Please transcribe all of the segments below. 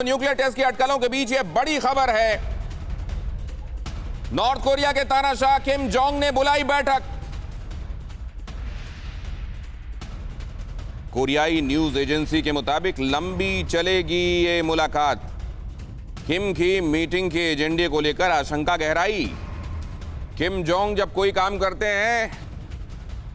Nuclear test की अटकलों के बीच ये बड़ी खबर है। नॉर्थ कोरिया के तानाशाह किम जोंग ने बुलाई बैठक। कोरियाई न्यूज एजेंसी के मुताबिक लंबी चलेगी ये मुलाकात। किम की मीटिंग के एजेंडे को लेकर आशंका गहराई। किम जोंग जब कोई काम करते हैं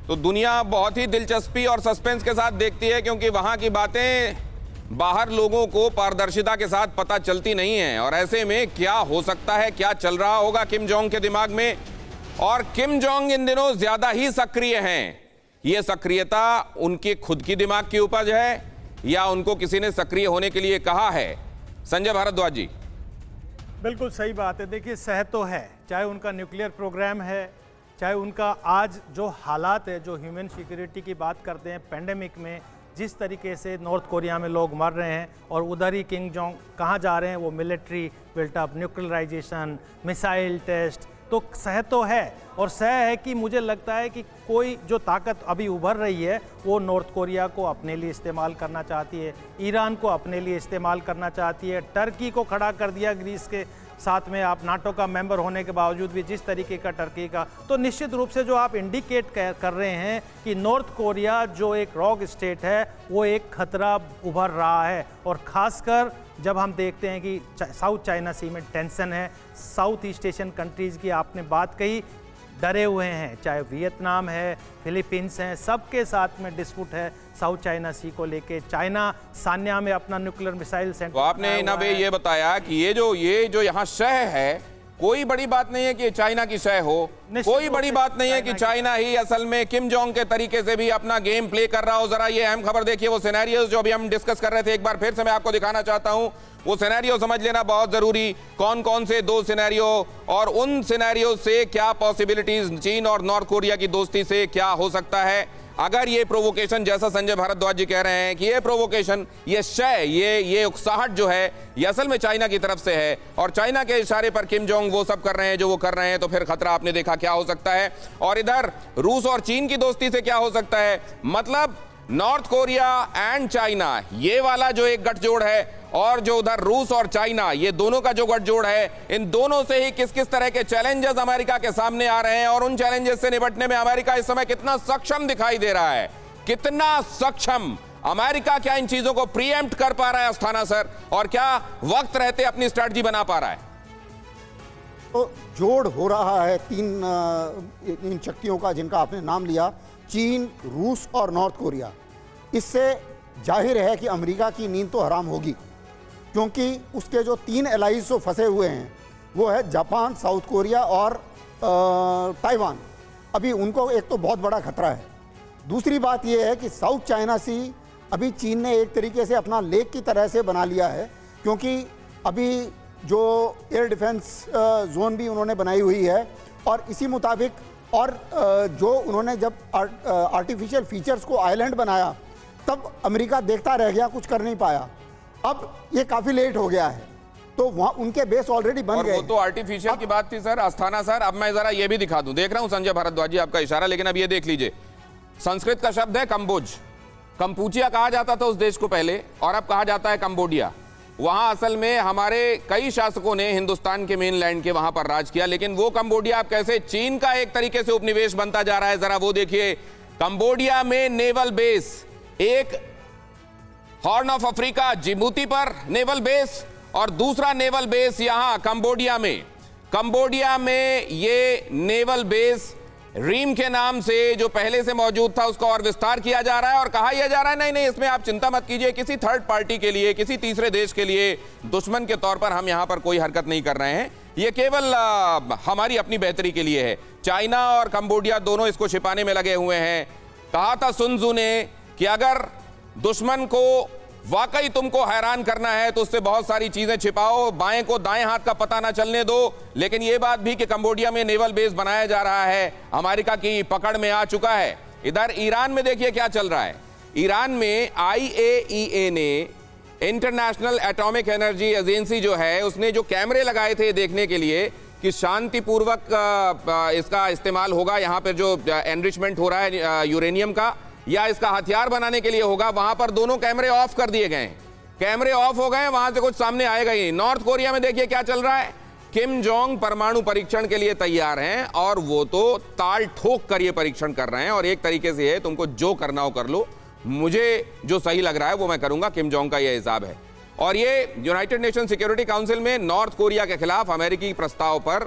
तो दुनिया बहुत ही दिलचस्पी और सस्पेंस के साथ देखती है, क्योंकि वहां की बातें बाहर लोगों को पारदर्शिता के साथ पता चलती नहीं है। और ऐसे में क्या हो सकता है, क्या चल रहा होगा किम जोंग के दिमाग में। और किम जोंग इन दिनों ज्यादा ही सक्रिय हैं। यह सक्रियता उनके खुद की दिमाग की उपज है या उनको किसी ने सक्रिय होने के लिए कहा है? संजय भारद्वाज जी। बिल्कुल सही बात है। देखिए, सह तो है, चाहे उनका न्यूक्लियर प्रोग्राम है, चाहे उनका आज जो हालात है, जो ह्यूमन सिक्योरिटी की बात करते हैं, पेंडेमिक में जिस तरीके से नॉर्थ कोरिया में लोग मर रहे हैं और उधर ही किम जोंग कहाँ जा रहे हैं, वो military buildup, nuclearization, missile test, तो सह तो है। और सह है कि मुझे लगता है कि कोई जो ताकत अभी उभर रही है वो नॉर्थ कोरिया को अपने लिए इस्तेमाल करना चाहती है, ईरान को अपने लिए इस्तेमाल करना चाहती है, टर्की को खड़ा कर दिया ग्रीस के साथ में, आप नाटो का मेंबर होने के बावजूद भी जिस तरीके का टर्की का, तो निश्चित रूप से जो आप इंडिकेट कर रहे हैं कि नॉर्थ कोरिया जो एक रॉक स्टेट है वो एक खतरा उभर रहा है। और ख़ासकर जब हम देखते हैं कि साउथ चाइना सी में टेंशन है, साउथ ईस्ट एशियन कंट्रीज़ की आपने बात कही, डरे हुए हैं, चाहे वियतनाम है, फिलीपींस हैं, सबके साथ में डिस्प्यूट है साउथ चाइना सी को लेके। चाइना सान्या में अपना न्यूक्लियर मिसाइल सेंटर, तो आपने इन वे ये बताया कि ये जो यहाँ शह है, कोई बड़ी बात नहीं है कि चाइना की शह हो, कोई बड़ी बात नहीं है कि चाइना ही असल में किम जोंग के तरीके से भी अपना गेम प्ले कर रहा हो। जरा ये अहम खबर देखिए, वो सिनेरियोस जो अभी हम डिस्कस कर रहे थे, एक बार फिर से मैं आपको दिखाना चाहता हूं। वो सिनेरियो समझ लेना बहुत जरूरी, कौन कौन से दो सिनेरियो, और उन सिनेरियो से क्या पॉसिबिलिटीज चीन और नॉर्थ कोरिया की दोस्ती से क्या हो सकता है। अगर ये प्रोवोकेशन, जैसा संजय भारद्वाज जी कह रहे हैं कि ये प्रोवोकेशन, ये शय, ये उकसाहट जो है, ये असल में चाइना की तरफ से है और चाइना के इशारे पर किम जोंग वो सब कर रहे हैं जो वो कर रहे हैं, तो फिर खतरा आपने देखा क्या हो सकता है। और इधर रूस और चीन की दोस्ती से क्या हो सकता है, मतलब नॉर्थ कोरिया एंड चाइना, ये वाला जो एक गठजोड़ है, और जो उधर रूस और चाइना, ये दोनों का जो गठजोड़ है, इन दोनों से ही किस किस तरह के चैलेंजेस अमेरिका के सामने आ रहे हैं और उन चैलेंजेस से निपटने में अमेरिका इस समय कितना सक्षम दिखाई दे रहा है। कितना सक्षम अमेरिका, क्या इन चीजों को प्रीएम्प्ट कर पा रहा है अस्थाना सर, और क्या वक्त रहते अपनी स्ट्रेटजी बना पा रहा है? तो जोड़ हो रहा है इन शक्तियों का जिनका आपने नाम लिया, चीन, रूस और नॉर्थ कोरिया। इससे जाहिर है कि अमेरिका की नींद तो हराम होगी, क्योंकि उसके जो तीन एलाइज जो फंसे हुए हैं वो है जापान, साउथ कोरिया और ताइवान। अभी उनको एक तो बहुत बड़ा खतरा है। दूसरी बात ये है कि साउथ चाइना सी अभी चीन ने एक तरीके से अपना लेक की तरह से बना लिया है, क्योंकि अभी जो एयर डिफेंस जोन भी उन्होंने बनाई हुई है, और इसी मुताबिक और जो उन्होंने जब आर्टिफिशियल फीचर्स को आइलैंड बनाया तब अमेरिका देखता रह गया, कुछ कर नहीं पाया। अब ये काफ़ी लेट हो गया है, तो वहाँ उनके बेस ऑलरेडी बन गए। वो तो आर्टिफिशियल की बात थी सर, अस्थाना सर। अब मैं जरा ये भी दिखा दूं, देख रहा हूं संजय भारद्वाज जी आपका इशारा, लेकिन अब ये देख लीजिए, संस्कृत का शब्द है कंबोज। कंपूचिया कहा जाता था उस देश को पहले, और अब कहा जाता है कंबोडिया। वहां असल में हमारे कई शासकों ने हिंदुस्तान के मेनलैंड के वहां पर राज किया, लेकिन वो कंबोडिया अब कैसे चीन का एक तरीके से उपनिवेश बनता जा रहा है, जरा वो देखिए। कंबोडिया में नेवल बेस, एक हॉर्न ऑफ अफ्रीका जिबूती पर नेवल बेस, और दूसरा नेवल बेस यहां कंबोडिया में। कंबोडिया में ये नेवल बेस रीम के नाम से जो पहले से मौजूद था उसका और विस्तार किया जा रहा है, और कहा यह जा रहा है नहीं नहीं, इसमें आप चिंता मत कीजिए, किसी थर्ड पार्टी के लिए, किसी तीसरे देश के लिए, दुश्मन के तौर पर हम यहां पर कोई हरकत नहीं कर रहे हैं, ये केवल हमारी अपनी बेहतरी के लिए है। चाइना और कंबोडिया दोनों इसको छिपाने में लगे हुए हैं। कहा था सुन त्सू ने कि अगर दुश्मन को वाकई तुमको हैरान करना है तो उससे बहुत सारी चीजें छिपाओ, बाएं को दाएं हाथ का पता ना चलने दो। लेकिन यह बात भी कि कंबोडिया में नेवल बेस बनाया जा रहा है, अमेरिका की पकड़ में आ चुका है। इधर ईरान में देखिए क्या चल रहा है। ईरान में IAEA ने, इंटरनेशनल एटॉमिक एनर्जी एजेंसी जो है, उसने जो कैमरे लगाए थे देखने के लिए कि शांतिपूर्वक इसका इस्तेमाल होगा, यहां पर जो एनरिचमेंट हो रहा है यूरेनियम का, या इसका हथियार बनाने के लिए होगा, वहां पर दोनों कैमरे ऑफ कर दिए गए हैं। कैमरे ऑफ हो गए, वहां से कुछ सामने आएगा ही। नॉर्थ कोरिया में देखिए क्या चल रहा है। किम जोंग परमाणु परीक्षण के लिए तैयार हैं और वो तो ताल ठोक कर ये परीक्षण कर रहे हैं और एक तरीके से है तुमको जो करना हो कर लो, मुझे जो सही लग रहा है वो मैं करूंगा। किम जोंग का ये हिसाब है। और ये यूनाइटेड नेशन सिक्योरिटी काउंसिल में नॉर्थ कोरिया के खिलाफ अमेरिकी प्रस्ताव पर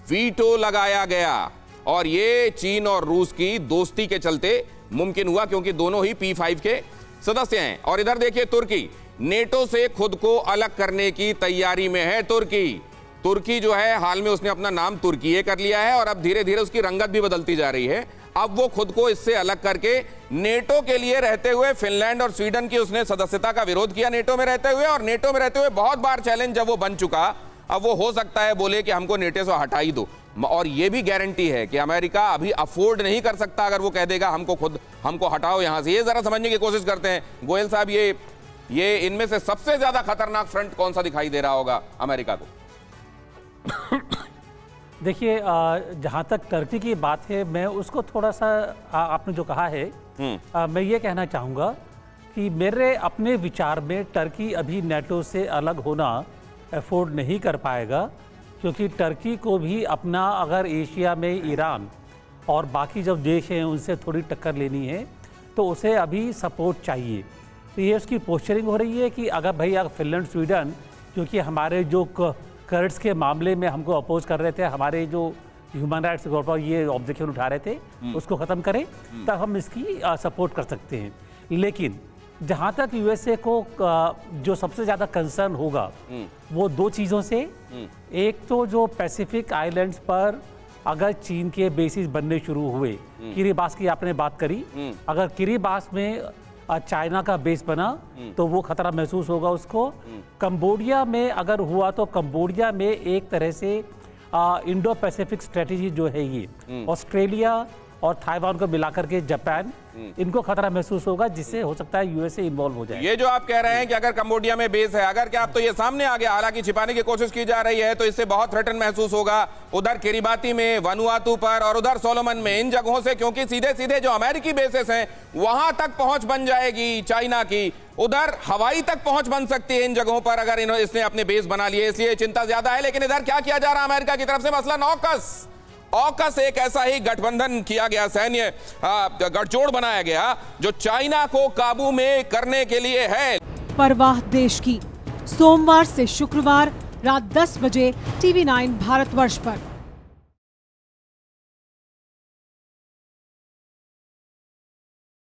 वीटो लगाया गया और ये चीन और रूस की दोस्ती के चलते मुमकिन हुआ क्योंकि दोनों ही P5 के सदस्य हैं। और इधर देखिए तुर्की नेटो से खुद को अलग करने की तैयारी में है। तुर्की जो है हाल में उसने अपना नाम तुर्कीये कर लिया है और अब धीरे धीरे उसकी रंगत भी बदलती जा रही है। अब वो खुद को इससे अलग करके नेटो के लिए रहते हुए फिनलैंड और स्वीडन की उसने सदस्यता का विरोध किया नेटो में रहते हुए, और नेटो में रहते हुए बहुत बार चैलेंज जब वो बन चुका, अब वो हो सकता है बोले कि हमको नेटो से हटा ही दो। और ये भी गारंटी है कि अमेरिका अभी अफोर्ड नहीं कर सकता अगर वो कह देगा हमको हटाओ यहां से। ये जरा समझने की कोशिश करते हैं गोयल साहब, ये इनमें से सबसे ज्यादा खतरनाक फ्रंट कौन सा दिखाई दे रहा होगा अमेरिका को? देखिए, जहाँ तक टर्की की बात है, मैं उसको थोड़ा सा आपने जो कहा है मैं ये कहना चाहूँगा कि मेरे अपने विचार में टर्की अभी नेटो से अलग होना अफोर्ड नहीं कर पाएगा, क्योंकि टर्की को भी अपना अगर एशिया में ईरान और बाकी जब देश हैं उनसे थोड़ी टक्कर लेनी है तो उसे अभी सपोर्ट चाहिए। तो ये उसकी पोस्चरिंग हो रही है कि अगर फिनलैंड स्वीडन, क्योंकि हमारे जो कर्ड्स के मामले में हमको अपोज कर रहे थे, हमारे जो ह्यूमन राइट्स ग्रुप ये ऑब्जेक्शन उठा रहे थे उसको ख़त्म करें, तब हम इसकी सपोर्ट कर सकते हैं। लेकिन जहाँ तक यूएसए को जो सबसे ज़्यादा कंसर्न होगा वो दो चीज़ों से, एक तो जो पैसिफिक आइलैंड्स पर अगर चीन के बेसिस बनने शुरू हुए, किरिबास की आपने बात करी, अगर किरिबास में चाइना का बेस बना तो वो खतरा महसूस होगा उसको। कंबोडिया में अगर हुआ तो कंबोडिया में एक तरह से इंडो पैसिफिक स्ट्रेटेजी जो है ये ऑस्ट्रेलिया और ताइवान को मिलाकर के जापान, इनको खतरा महसूस होगा, जिससे हो सकता है यूएसए इन्वॉल्व हो जाए। ये जो आप कह रहे हैं कि अगर कंबोडिया में बेस है, अगर क्या आप तो ये सामने आ गया, हालांकि छिपाने की कोशिश की जा रही है, तो इससे बहुत थ्रेटन महसूस होगा उधर किरिबाती में, वनुआतू पर और उधर सोलोमन में, इन जगहों से, क्योंकि सीधे सीधे जो अमेरिकी बेसेस हैं वहां तक पहुंच बन जाएगी चाइना की, उधर हवाई तक पहुंच बन सकती है इन जगहों पर अगर इसने अपने बेस बना लिए, इसलिए चिंता ज्यादा है। लेकिन इधर क्या किया जा रहा है अमेरिका की तरफ से? मसला ऑकस एक ऐसा ही गठबंधन किया गया, सैन्य गठजोड़ बनाया गया जो चाइना को काबू में करने के लिए है। परवाह देश की, सोमवार से शुक्रवार रात 10 बजे TV9 भारतवर्ष पर।